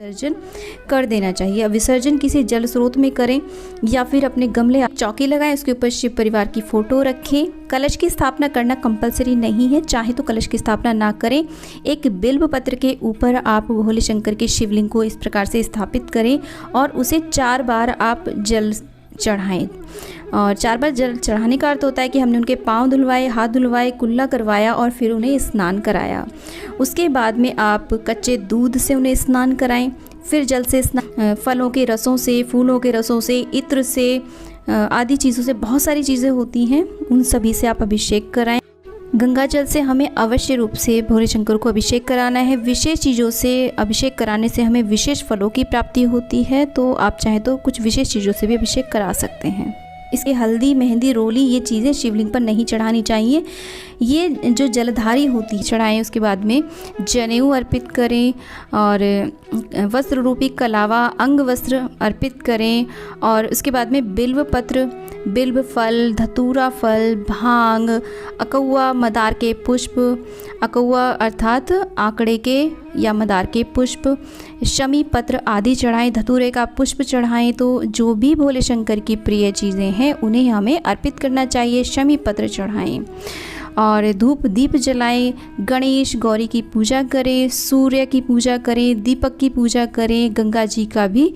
विसर्जन कर देना चाहिए। अब विसर्जन किसी जल स्रोत में करें या फिर अपने गमले चौकी लगाएं, उसके ऊपर शिव परिवार की फोटो रखें। कलश की स्थापना करना कंपलसरी नहीं है, चाहे तो कलश की स्थापना ना करें। एक बिल्व पत्र के ऊपर आप भोले शंकर के शिवलिंग को इस प्रकार से स्थापित करें और उसे 4 बार आप जल चढ़ाएं। और 4 बार जल चढ़ाने का अर्थ होता है कि हमने उनके पाँव धुलवाए, हाथ धुलवाए, कुल्ला करवाया और फिर उन्हें स्नान कराया। उसके बाद में आप कच्चे दूध से उन्हें स्नान कराएं, फिर जल से स्नान, फलों के रसों से, फूलों के रसों से, इत्र से, आदि चीज़ों से, बहुत सारी चीज़ें होती हैं, उन सभी से आप अभिषेक कराएं। गंगा जल से हमें अवश्य रूप से भोले शंकर को अभिषेक कराना है। विशेष चीज़ों से अभिषेक कराने से हमें विशेष फलों की प्राप्ति होती है, तो आप चाहें तो कुछ विशेष चीज़ों से भी अभिषेक करा सकते हैं। इसके हल्दी, मेहंदी, रोली ये चीज़ें शिवलिंग पर नहीं चढ़ानी चाहिए। ये जो जलधारी होती है चढ़ाएं। उसके बाद में जनेऊ अर्पित करें और वस्त्र रूपी कलावा अंग वस्त्र अर्पित करें। और उसके बाद में बिल्व पत्र, बिल्व फल, धतूरा फल, भांग, अकौआ, मदार के पुष्प, अकौआ अर्थात आंकड़े के या मदार के पुष्प, शमी पत्र आदि चढ़ाएं। धतूरे का पुष्प चढ़ाएं। तो जो भी भोले शंकर की प्रिय चीज़ें हैं उन्हें हमें अर्पित करना चाहिए। शमी पत्र चढ़ाएं और धूप दीप जलाएं। गणेश गौरी की पूजा करें, सूर्य की पूजा करें, दीपक की पूजा करें, गंगा जी का भी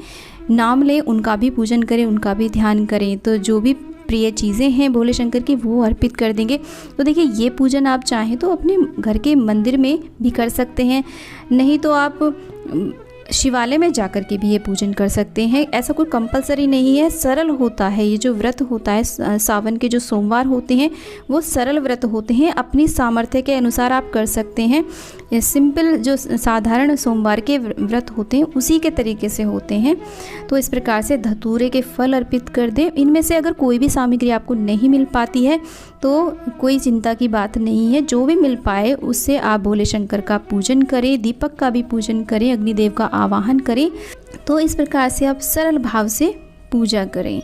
नाम लें, उनका भी पूजन करें, उनका भी ध्यान करें। तो जो भी प्रिय चीज़ें हैं भोले शंकर की वो अर्पित कर देंगे। तो देखिए, ये पूजन आप चाहें तो अपने घर के मंदिर में भी कर सकते हैं, नहीं तो आप शिवालय में जाकर के भी ये पूजन कर सकते हैं। ऐसा कोई कंपलसरी नहीं है, सरल होता है। ये जो व्रत होता है, सावन के जो सोमवार होते हैं वो सरल व्रत होते हैं, अपनी सामर्थ्य के अनुसार आप कर सकते हैं। सिंपल जो साधारण सोमवार के व्रत होते हैं उसी के तरीके से होते हैं। तो इस प्रकार से धतूरे के फल अर्पित कर दें। इनमें से अगर कोई भी सामग्री आपको नहीं मिल पाती है तो कोई चिंता की बात नहीं है, जो भी मिल पाए उससे आप भोले शंकर का पूजन करें, दीपक का भी पूजन करें, अग्निदेव का आवाहन करें। तो इस प्रकार से आप सरल भाव से पूजा करें।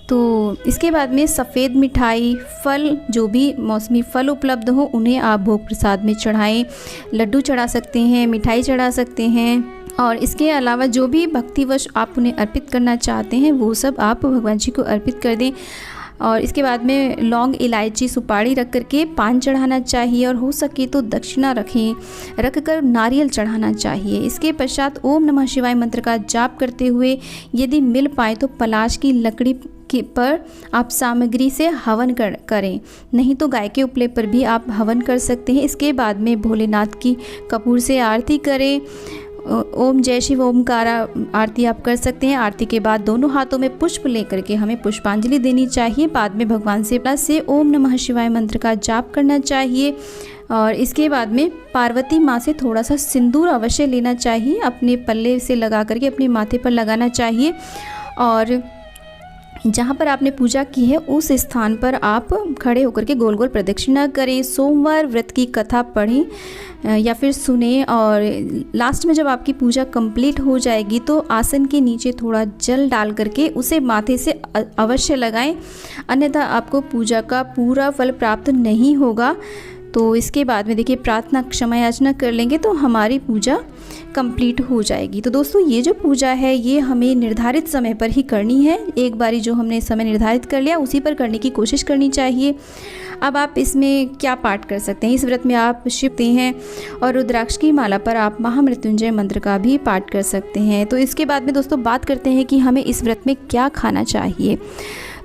तो इसके बाद में सफ़ेद मिठाई, फल, जो भी मौसमी फल उपलब्ध हो उन्हें आप भोग प्रसाद में चढ़ाएं। लड्डू चढ़ा सकते हैं, मिठाई चढ़ा सकते हैं और इसके अलावा जो भी भक्तिवश आप उन्हें अर्पित करना चाहते हैं वो सब आप भगवान जी को अर्पित कर दें। और इसके बाद में लौंग, इलायची, सुपारी रख करके पान चढ़ाना चाहिए और हो सके तो दक्षिणा रख कर नारियल चढ़ाना चाहिए। इसके पश्चात ओम नमः शिवाय मंत्र का जाप करते हुए यदि मिल पाए तो पलाश की लकड़ी पर आप सामग्री से हवन करें, नहीं तो गाय के उपले पर भी आप हवन कर सकते हैं। इसके बाद में भोलेनाथ की कपूर से आरती करें। ओम जय शिव ओमकारा आरती आप कर सकते हैं। आरती के बाद दोनों हाथों में पुष्प लेकर के हमें पुष्पांजलि देनी चाहिए। बाद में भगवान से प्लस से ओम नमः शिवाय मंत्र का जाप करना चाहिए। और इसके बाद में पार्वती माँ से थोड़ा सा सिंदूर अवश्य लेना चाहिए, अपने पल्ले से लगा करके अपने माथे पर लगाना चाहिए। और जहाँ पर आपने पूजा की है उस स्थान पर आप खड़े होकर के गोल गोल प्रदक्षिणा करें। सोमवार व्रत की कथा पढ़ें या फिर सुने। और लास्ट में जब आपकी पूजा कंप्लीट हो जाएगी तो आसन के नीचे थोड़ा जल डाल करके उसे माथे से अवश्य लगाएं, अन्यथा आपको पूजा का पूरा फल प्राप्त नहीं होगा। तो इसके बाद में देखिए, प्रार्थना क्षमा याचना कर लेंगे तो हमारी पूजा कंप्लीट हो जाएगी। तो दोस्तों, ये जो पूजा है ये हमें निर्धारित समय पर ही करनी है। एक बारी जो हमने समय निर्धारित कर लिया उसी पर करने की कोशिश करनी चाहिए। अब आप इसमें क्या पाठ कर सकते हैं, इस व्रत में आप शिव हैं और रुद्राक्ष की माला पर आप महामृत्युंजय मंत्र का भी पाठ कर सकते हैं। तो इसके बाद में दोस्तों बात करते हैं कि हमें इस व्रत में क्या खाना चाहिए।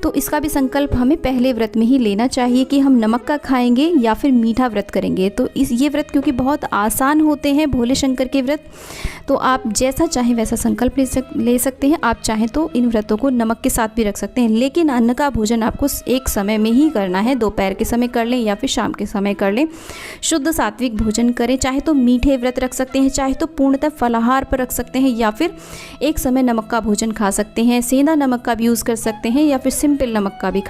तो इसका भी संकल्प हमें पहले व्रत में ही लेना चाहिए कि हम नमक का खाएंगे या फिर मीठा व्रत करेंगे। तो ये व्रत क्योंकि बहुत आसान होते हैं भोले शंकर के व्रत, तो आप जैसा चाहें वैसा संकल्प ले सकते हैं। आप चाहें तो इन व्रतों को नमक के साथ भी रख सकते हैं, लेकिन अन्न का भोजन आपको एक समय में ही करना है। दोपहर के समय कर लें या फिर शाम के समय कर लें। शुद्ध सात्विक भोजन करें। चाहे तो मीठे व्रत रख सकते हैं, चाहे तो पूर्णतः फलाहार पर रख सकते हैं, या फिर एक समय नमक का भोजन खा सकते हैं। सेंधा नमक का भी यूज़ कर सकते हैं या फिर सिंपल नमक का भी